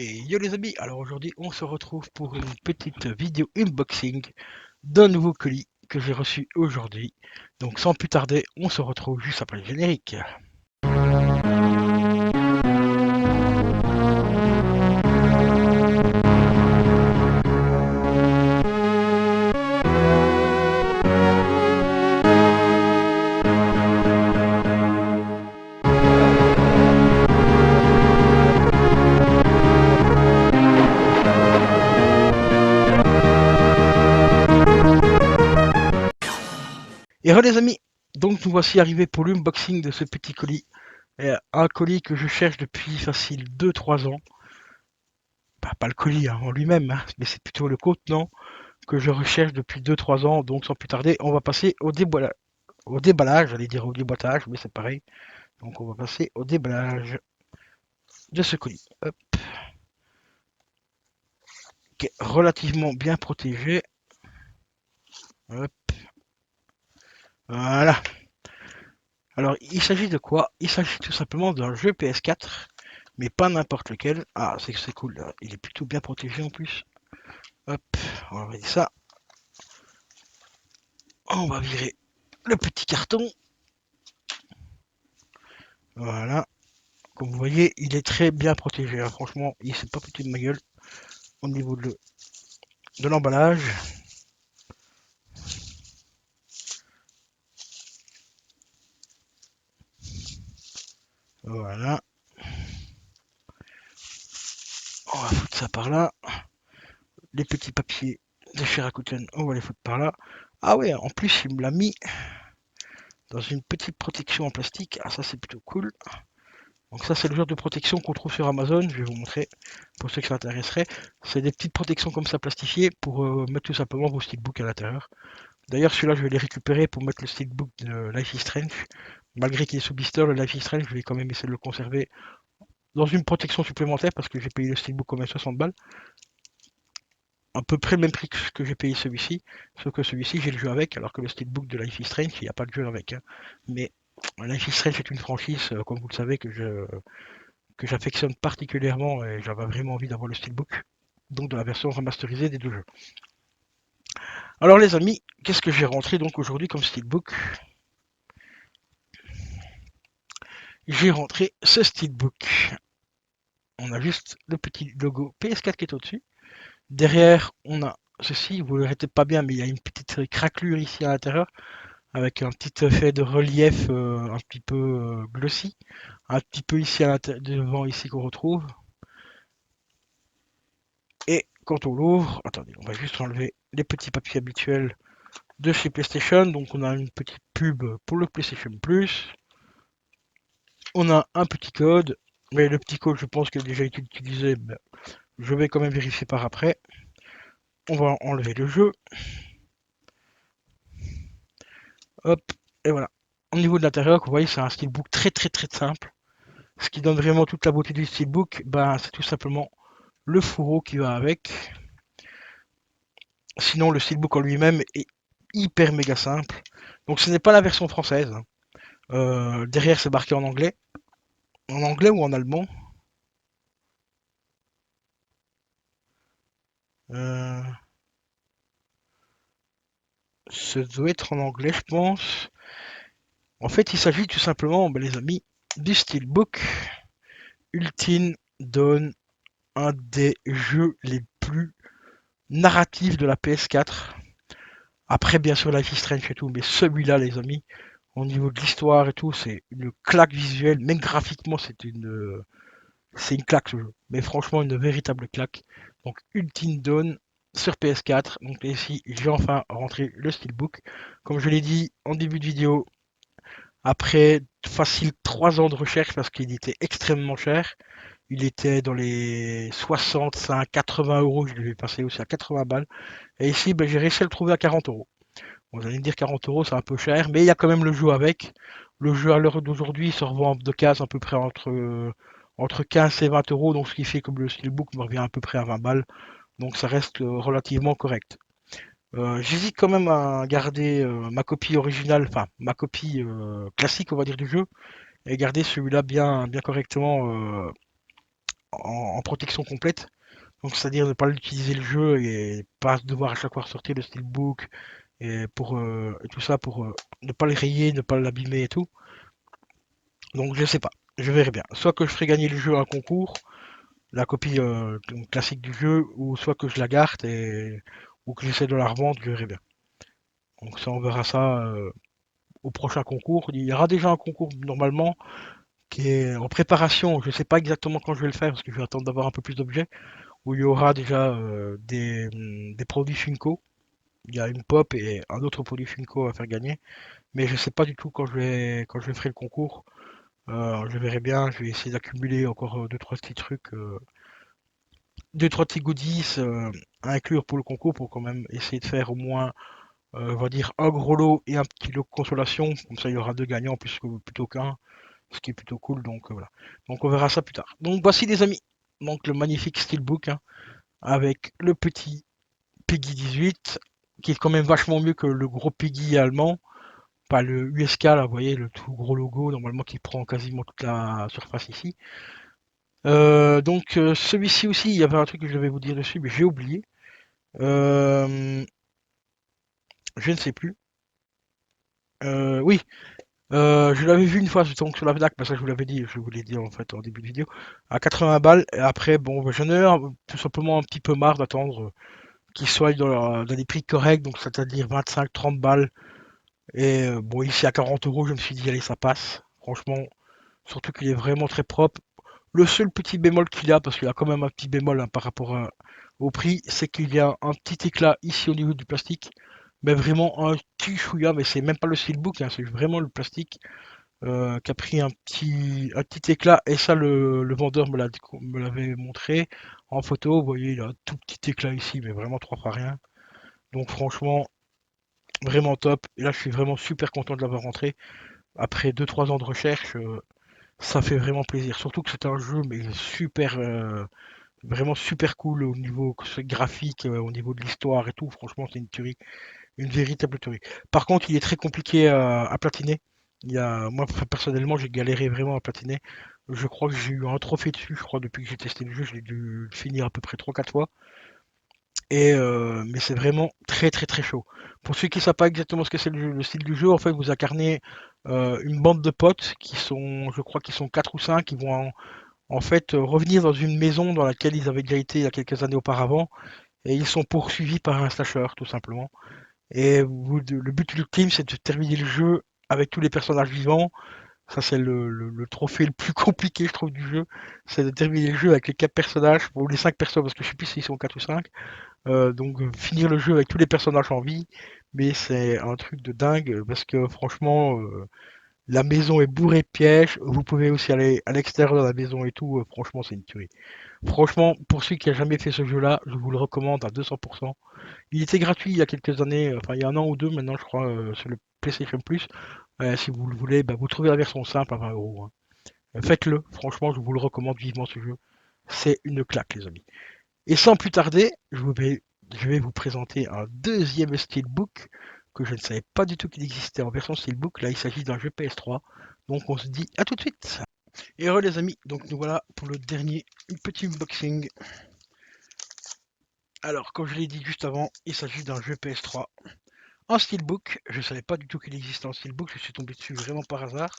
Et yo les amis, alors aujourd'hui on se retrouve pour une petite vidéo unboxing d'un nouveau colis que j'ai reçu aujourd'hui. Donc sans plus tarder, on se retrouve juste après le générique. Et re les amis, donc nous voici arrivés pour l'unboxing de ce petit colis. Un colis que je cherche depuis facile 2-3 ans. Bah, pas le colis en lui-même, hein, mais c'est plutôt le contenant que je recherche depuis 2-3 ans. Donc sans plus tarder, on va passer au déballage, j'allais dire au déboîtage, mais c'est pareil. Donc on va passer au déballage de ce colis. Hop, qui est relativement bien protégé. Hop, voilà. Alors il s'agit de quoi? Il s'agit tout simplement d'un jeu PS4, mais pas n'importe lequel. Ah, c'est cool, là. Il est plutôt bien protégé en plus. Hop, on va regarder ça. On va virer le petit carton. Voilà. Comme vous voyez, il est très bien protégé, hein. Franchement, il s'est pas foutu de ma gueule au niveau de l'emballage. Voilà. On va foutre ça par là. Les petits papiers de chez Rakuten, on va les foutre par là. Ah ouais, en plus, il me l'a mis dans une petite protection en plastique. Ah, ça, c'est plutôt cool. Donc ça, c'est le genre de protection qu'on trouve sur Amazon. Je vais vous montrer pour ceux que ça intéresserait. C'est des petites protections comme ça plastifiées pour mettre tout simplement vos steelbooks à l'intérieur. D'ailleurs, celui-là, je vais les récupérer pour mettre le steelbook de Life is Strange. Malgré qu'il est sous blister, le Life is Strange, je vais quand même essayer de le conserver dans une protection supplémentaire parce que j'ai payé le steelbook comme 60 balles. À peu près le même prix que ce que j'ai payé celui-ci. Sauf que celui-ci, j'ai le jeu avec, alors que le steelbook de Life is Strange, il n'y a pas de jeu avec, hein. Mais Life is Strange est une franchise, comme vous le savez, que j'affectionne particulièrement et j'avais vraiment envie d'avoir le steelbook. Donc de la version remasterisée des deux jeux. Alors les amis, qu'est-ce que j'ai rentré donc aujourd'hui comme steelbook? J'ai rentré ce steelbook. On a juste le petit logo PS4 qui est au-dessus. Derrière, on a ceci, vous ne le verrez pas bien, mais il y a une petite craquelure ici à l'intérieur, avec un petit effet de relief un petit peu glossy. Un petit peu ici à devant ici qu'on retrouve. Et quand on l'ouvre, attendez, on va juste enlever les petits papiers habituels de chez PlayStation. Donc on a une petite pub pour le PlayStation Plus. On a un petit code, mais le petit code je pense qu'il a déjà été utilisé. Mais je vais quand même vérifier par après. On va enlever le jeu. Hop, et voilà. Au niveau de l'intérieur, vous voyez, c'est un steelbook très simple. Ce qui donne vraiment toute la beauté du steelbook, ben, c'est tout simplement le fourreau qui va avec. Sinon, le steelbook en lui-même est hyper méga simple. Donc ce n'est pas la version française, hein. Derrière, c'est marqué en anglais. En anglais ou en allemand? Euh, Ça doit être en anglais, je pense. En fait, il s'agit tout simplement, ben, les amis, du steelbook Ultime Dawn, un des jeux les plus narratifs de la PS4. Après, bien sûr, Life is Strange et tout, mais celui-là, les amis, au niveau de l'histoire et tout, c'est une claque visuelle. Même graphiquement, c'est une claque ce jeu. Mais franchement, une véritable claque. Donc, Ultime Dawn sur PS4. Donc, ici, j'ai enfin rentré le steelbook. Comme je l'ai dit en début de vidéo, après facile 3 ans de recherche parce qu'il était extrêmement cher. Il était dans les 65-80 euros. Je l'ai passé aussi à 80 balles. Et ici, ben, j'ai réussi à le trouver à 40 euros. Vous allez me dire 40 euros, c'est un peu cher, mais il y a quand même le jeu avec. Le jeu à l'heure d'aujourd'hui se revend de case à peu près entre 15 et 20 euros, donc ce qui fait que le steelbook me revient à peu près à 20 balles. Donc ça reste relativement correct. J'hésite quand même à garder ma copie originale, enfin ma copie classique, on va dire, du jeu, et garder celui-là bien correctement en protection complète. Donc c'est-à-dire ne pas utiliser le jeu et pas devoir à chaque fois ressortir le steelbook et pour et tout ça pour ne pas le rayer, ne pas l'abîmer et tout. Donc je sais pas, je verrai bien. Soit que je ferai gagner le jeu à un concours, la copie classique du jeu, ou soit que je la garde et ou que j'essaie de la revendre, je verrai bien. Donc ça on verra ça au prochain concours. Il y aura déjà un concours normalement qui est en préparation. Je sais pas exactement quand je vais le faire parce que je vais attendre d'avoir un peu plus d'objets. Où il y aura déjà des produits Funko. Il y a une pop et un autre produit Funko à faire gagner. Mais je sais pas du tout quand je ferai le concours. Je verrai bien. Je vais essayer d'accumuler encore deux trois petits trucs, deux trois petits goodies à inclure pour le concours pour quand même essayer de faire au moins, on va dire un gros lot et un petit lot de consolation. Comme ça, il y aura deux gagnants plutôt qu'un, ce qui est plutôt cool. Donc voilà. Donc on verra ça plus tard. Donc voici les amis. Donc le magnifique steelbook hein, avec le petit Peggy 18, qui est quand même vachement mieux que le gros Peggy allemand. Pas le USK, là, vous voyez, le tout gros logo, normalement, qui prend quasiment toute la surface ici. Celui-ci aussi, il y avait un truc que je devais vous dire dessus, mais j'ai oublié. Euh, je ne sais plus. Oui, je l'avais vu une fois donc, sur la FNAC, parce que je vous l'avais dit, je vous l'ai dit en fait en début de vidéo, à 80 balles. Et après, bon, j'en ai tout simplement un petit peu marre d'attendre qu'il soit dans des prix corrects, donc c'est-à-dire 25-30 balles. Et bon, ici à 40 euros, je me suis dit, allez, ça passe. Franchement, surtout qu'il est vraiment très propre. Le seul petit bémol qu'il a, parce qu'il y a quand même un petit bémol hein, par rapport au prix, c'est qu'il y a un petit éclat ici au niveau du plastique. Mais vraiment un petit chouïa, mais c'est même pas le steelbook, hein, c'est vraiment le plastique qui a pris un petit éclat. Et ça, le vendeur me l'avait montré en photo. Vous voyez, il a un tout petit éclat ici, mais vraiment trois fois rien. Donc franchement, vraiment top. Et là, je suis vraiment super content de l'avoir rentré. Après deux trois ans de recherche, ça fait vraiment plaisir. Surtout que c'est un jeu, mais super, vraiment super cool au niveau graphique, au niveau de l'histoire et tout. Franchement, c'est une tuerie, une véritable tuerie. Par contre, il est très compliqué à platiner. Moi, personnellement, j'ai galéré vraiment à platiner. Je crois que j'ai eu un trophée dessus, je crois, depuis que j'ai testé le jeu. J'ai dû le finir à peu près trois quatre fois. Mais c'est vraiment très très très chaud. Pour ceux qui ne savent pas exactement ce que c'est le style du jeu, en fait, vous incarnez une bande de potes qui sont, je crois qu'ils sont 4 ou 5, qui vont en fait revenir dans une maison dans laquelle ils avaient déjà été il y a quelques années auparavant, et ils sont poursuivis par un slasher, tout simplement. Et le but du team, c'est de terminer le jeu avec tous les personnages vivants. Ça, c'est le trophée le plus compliqué, je trouve, du jeu. C'est de terminer le jeu avec les 4 personnages, ou les 5 personnes, parce que je sais plus s'ils sont 4 ou 5. Finir le jeu avec tous les personnages en vie, mais c'est un truc de dingue parce que franchement, la maison est bourrée de pièges. Vous pouvez aussi aller à l'extérieur de la maison et tout. Franchement, c'est une tuerie. Franchement, pour ceux qui n'ont jamais fait ce jeu-là, je vous le recommande à 200%. Il était gratuit il y a quelques années, enfin il y a un an ou deux maintenant, je crois, sur le PlayStation Plus. Si vous le voulez, bah, vous trouvez la version simple à 20 euros. Hein. Faites-le, franchement, je vous le recommande vivement ce jeu. C'est une claque, les amis. Et sans plus tarder, je vais vous présenter un deuxième steelbook que je ne savais pas du tout qu'il existait en version steelbook. Là, il s'agit d'un jeu PS3. Donc, on se dit à tout de suite. Et heureux les amis, donc nous voilà pour le dernier petit unboxing. Alors, comme je l'ai dit juste avant, il s'agit d'un jeu PS3 en steelbook. Je ne savais pas du tout qu'il existait en steelbook. Je suis tombé dessus vraiment par hasard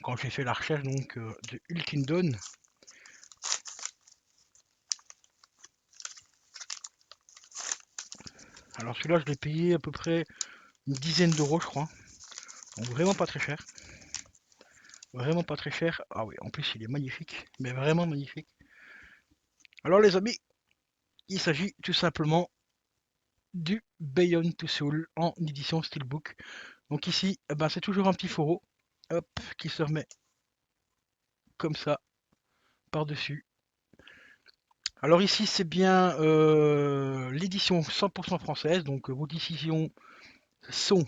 quand j'ai fait la recherche de Ultim Dawn. Alors celui-là, je l'ai payé à peu près une dizaine d'euros, je crois. Donc vraiment pas très cher. Vraiment pas très cher. Ah oui, en plus il est magnifique, mais vraiment magnifique. Alors les amis, il s'agit tout simplement du Beyond Two Soul en édition Steelbook. Donc ici, eh ben, c'est toujours un petit fourreau, hop, qui se remet comme ça par-dessus. Alors ici c'est bien l'édition 100% française, donc vos décisions sont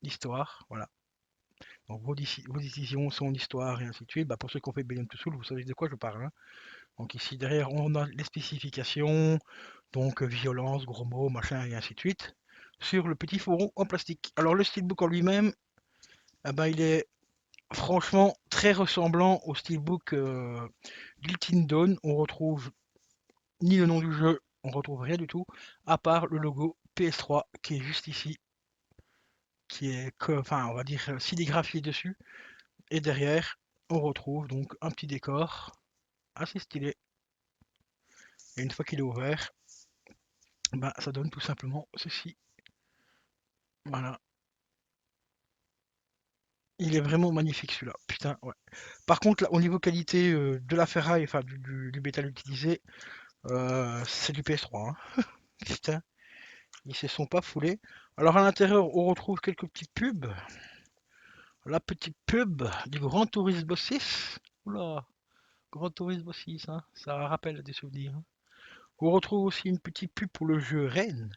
l'histoire, voilà. Donc vos décisions sont l'histoire et ainsi de suite. Bah, pour ceux qui ont fait Beyond Two Soul, vous savez de quoi je parle. Hein. Donc ici derrière on a les spécifications, donc violence, gros mots, machin et ainsi de suite, sur le petit fourreau en plastique. Alors le steelbook en lui-même, eh ben, il est Franchement, très ressemblant au steelbook Guilty Dawn. On retrouve ni le nom du jeu, on retrouve rien du tout, à part le logo PS3 qui est juste ici, qui est, enfin, on va dire sérigraphié dessus. Et derrière, on retrouve donc un petit décor assez stylé. Et une fois qu'il est ouvert, bah, ça donne tout simplement ceci. Voilà. Il est vraiment magnifique celui-là. Putain, ouais. Par contre, là, au niveau qualité de la ferraille, enfin du métal utilisé, c'est du PS3. Hein. Putain, ils se sont pas foulés. Alors à l'intérieur, on retrouve quelques petites pubs. La petite pub du Grand Turismo 6. Oula, Grand Turismo 6, hein, ça rappelle des souvenirs. Hein. On retrouve aussi une petite pub pour le jeu Rennes.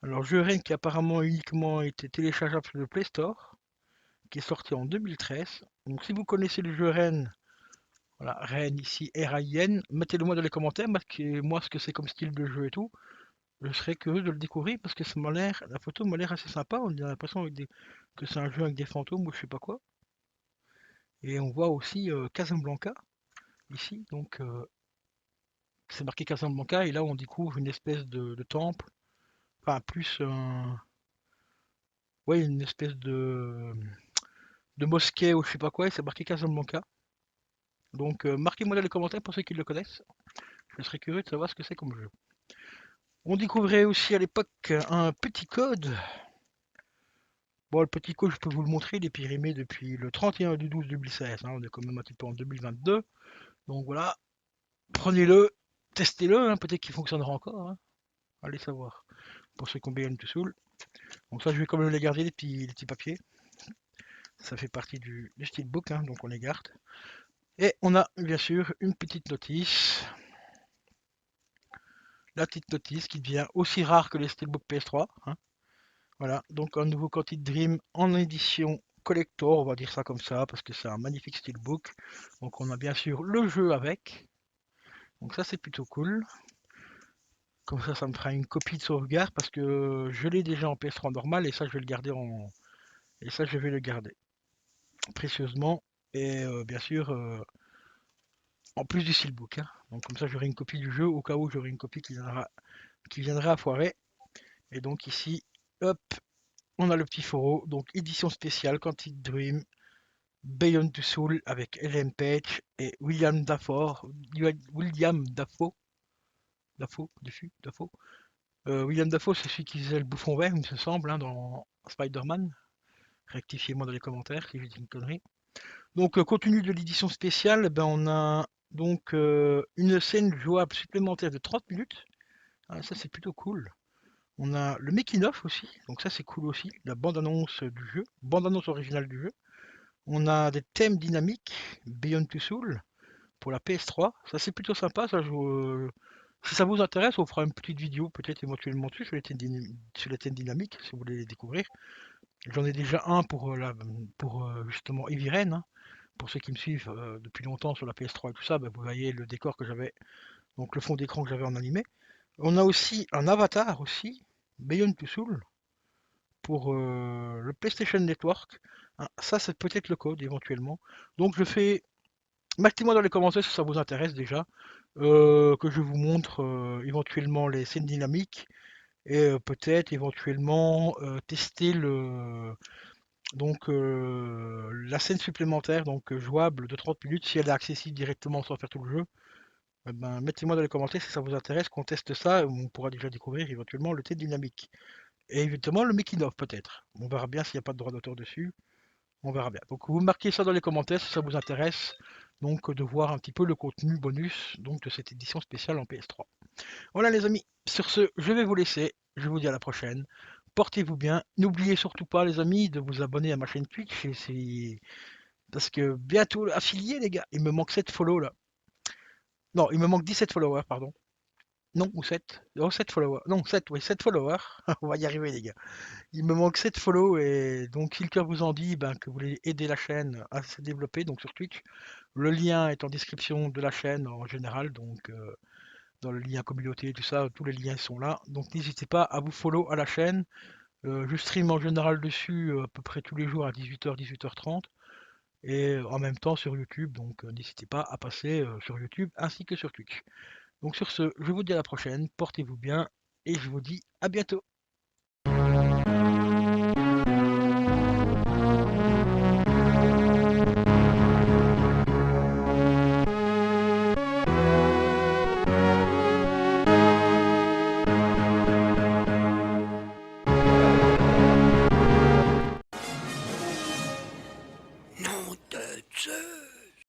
Alors, jeu Rennes qui apparemment uniquement été téléchargeable sur le Play Store, qui est sorti en 2013. Donc, si vous connaissez le jeu Rennes, voilà, Rennes ici, R-A-I-N, mettez-le moi dans les commentaires, marquez-moi ce que c'est comme style de jeu et tout. Je serais curieux de le découvrir parce que ça m'a l'air, la photo m'a l'air assez sympa. On a l'impression que c'est un jeu avec des fantômes ou je sais pas quoi. Et on voit aussi Casablanca ici, donc c'est marqué Casablanca et là on découvre une espèce de temple, enfin plus un, ouais, une espèce de mosquée ou je sais pas quoi et c'est marqué Casablanca. Donc marquez-moi dans les commentaires pour ceux qui le connaissent. Je serais curieux de savoir ce que c'est comme jeu. On découvrait aussi à l'époque un petit code. Bon, le petit code, je peux vous le montrer, il est périmé depuis le 31 du 12 2016. Hein, on est quand même un petit peu en 2022. Donc voilà, prenez-le, testez-le, hein, peut-être qu'il fonctionnera encore. Hein. Allez savoir. Pour ceux qui ont bien tout saoul. Donc ça, je vais quand même les garder, les petits papiers. Ça fait partie du steelbook, hein, donc on les garde. Et on a bien sûr une petite notice. La petite notice qui devient aussi rare que les steelbook PS3. Hein. Voilà, donc un nouveau Quantic Dream en édition collector, on va dire ça comme ça, parce que c'est un magnifique steelbook. Donc on a bien sûr le jeu avec. Donc ça c'est plutôt cool. Comme ça me fera une copie de sauvegarde parce que je l'ai déjà en PS3 normal et ça je vais le garder en. Et ça je vais le garder précieusement. Et bien sûr en plus du steelbook. Hein. Donc comme ça j'aurai une copie du jeu au cas où j'aurai une copie qui viendra à foirer. Et donc ici, hop, on a le petit foro. Donc édition spéciale Quantic Dream Beyond the Soul avec Ellen Page et William Dafoe. William Dafoe. Dafoe. William Dafoe, c'est celui qui faisait le bouffon vert, il me semble, hein, dans Spider-Man. Rectifiez-moi dans les commentaires si je dis une connerie. Donc, contenu de l'édition spéciale, ben, on a donc une scène jouable supplémentaire de 30 minutes. Ah, ça, c'est plutôt cool. On a le making-of aussi, donc ça, c'est cool aussi. La bande-annonce du jeu, bande-annonce originale du jeu. On a des thèmes dynamiques, Beyond Two Soul, pour la PS3. Ça, c'est plutôt sympa. Ça, si ça vous intéresse, on fera une petite vidéo, peut-être éventuellement dessus, sur les thèmes dynamiques, si vous voulez les découvrir. J'en ai déjà un pour justement Eviren. Hein. Pour ceux qui me suivent depuis longtemps sur la PS3 et tout ça, bah, vous voyez le décor que j'avais, donc le fond d'écran que j'avais en animé. On a aussi un avatar aussi, Beyond Two Soul, pour le PlayStation Network. Hein, ça, c'est peut-être le code éventuellement. Donc je fais. Mettez-moi dans les commentaires si ça vous intéresse déjà. Que je vous montre éventuellement les scènes dynamiques et peut-être éventuellement tester la scène supplémentaire donc jouable de 30 minutes si elle est accessible directement sans faire tout le jeu. Eh ben, mettez-moi dans les commentaires si ça vous intéresse qu'on teste ça, on pourra déjà découvrir éventuellement le thème dynamique. Et éventuellement le making of peut-être. On verra bien s'il n'y a pas de droit d'auteur dessus. On verra bien. Donc vous marquez ça dans les commentaires si ça vous intéresse. Donc de voir un petit peu le contenu bonus donc, de cette édition spéciale en PS3. Voilà les amis, sur ce, je vais vous laisser. Je vous dis à la prochaine. Portez-vous bien. N'oubliez surtout pas les amis de vous abonner à ma chaîne Twitch. Parce que bientôt affilié les gars. Il me manque 7 follow là. Non, il me manque 17 followers, pardon. Non, ou 7. Oh, 7 followers. Non, 7, oui, 7 followers. On va y arriver les gars. Il me manque 7 follow et donc si le cœur vous en dit ben, que vous voulez aider la chaîne à se développer, donc sur Twitch, le lien est en description de la chaîne en général, donc dans le lien communauté, tout ça, tous les liens sont là. Donc n'hésitez pas à vous follow à la chaîne. Je stream en général dessus à peu près tous les jours à 18h, 18h30. et en même temps sur YouTube, donc n'hésitez pas à passer sur YouTube ainsi que sur Twitch. Donc sur ce, je vous dis à la prochaine, portez-vous bien et je vous dis à bientôt.